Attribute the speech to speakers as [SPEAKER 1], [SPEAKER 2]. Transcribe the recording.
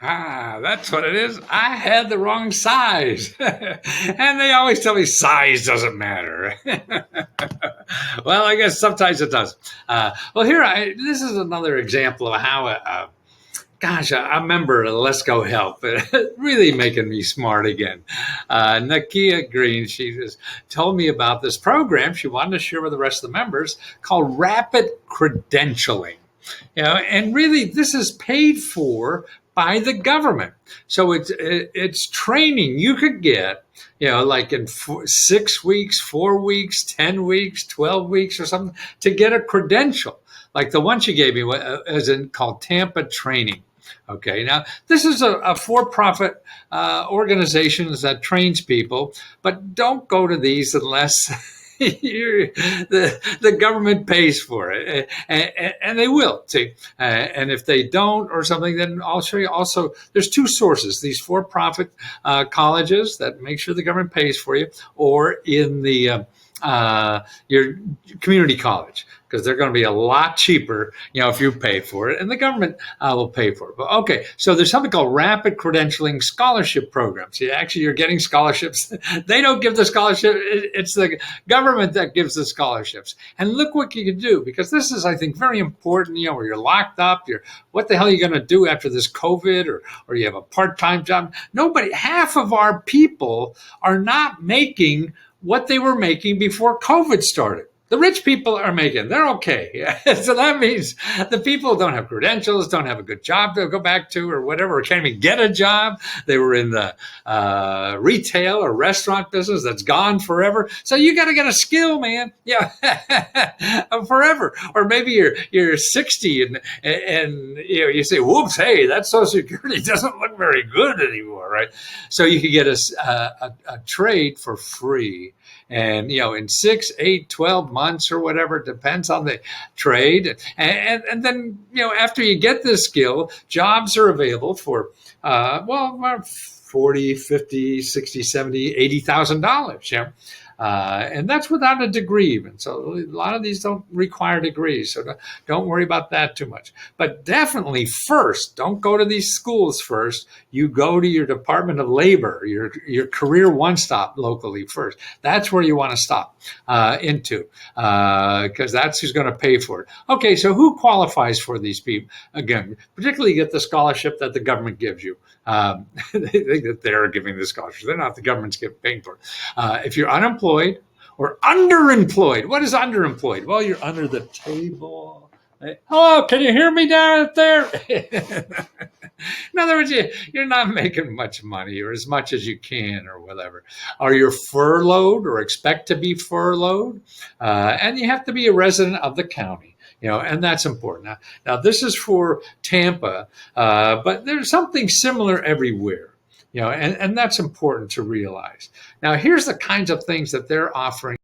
[SPEAKER 1] Ah, that's what it is. I had the wrong size. And they always tell me size doesn't matter. Well, I guess sometimes it does. Well, this is another example of how gosh, I remember Let's Go Help, really making me smart again. Nakia Green, she just told me about this program she wanted to share with the rest of the members called Rapid Credentialing. And really, this is paid for by the government. So it's training you could get, like in 6 weeks, 4 weeks, 10 weeks, 12 weeks, or something to get a credential, like the one she gave me, as in called Tampa Training. Okay, now this is a for-profit organization that trains people, but don't go to these unless the government pays for it, and they will. See, and if they don't or something, then I'll show you. Also, there's two sources: these for-profit colleges that make sure the government pays for you, or in the your community college, because they're going to be a lot cheaper, if you pay for it, and the government will pay for it. But okay, so there's something called Rapid Credentialing Scholarship Programs. You're getting scholarships. They don't give the scholarship; it's the government that gives the scholarships. And look what you can do, because this is, I think, very important. Where you're locked up, what the hell are you going to do after this COVID, or you have a part-time job? Half of our people are not making what they were making before COVID started. The rich people are making, they're okay. So that means the people don't have credentials, don't have a good job to go back to or whatever, or can't even get a job. They were in the retail or restaurant business that's gone forever. So you got to get a skill, man. Yeah, forever. Or maybe you're 60 and you say, whoops, hey, that Social Security doesn't look very good anymore, right? So you could get a trade for free. And, in 6, 8, 12 months or whatever, depends on the trade. And then, after you get this skill, jobs are available for, $40, $50, $60, $70, $80,000. Yeah. And that's without a degree even. So a lot of these don't require degrees. So don't worry about that too much. But definitely first, don't go to these schools first. You go to your Department of Labor, your career one-stop locally first. That's where you want to stop into, because that's who's going to pay for it. Okay, so who qualifies for these people? Again, particularly get the scholarship that the government gives you. They think that they're giving the scholarship. They're not. The government's paying for it. If you're unemployed or underemployed, what is underemployed? Well, you're under the table. Hello, can you hear me down there? In other words, you're not making much money or as much as you can or whatever. Or you're furloughed or expect to be furloughed. And you have to be a resident of the county. And that's important. Now this is for Tampa, but there's something similar everywhere, and that's important to realize. Now, here's the kinds of things that they're offering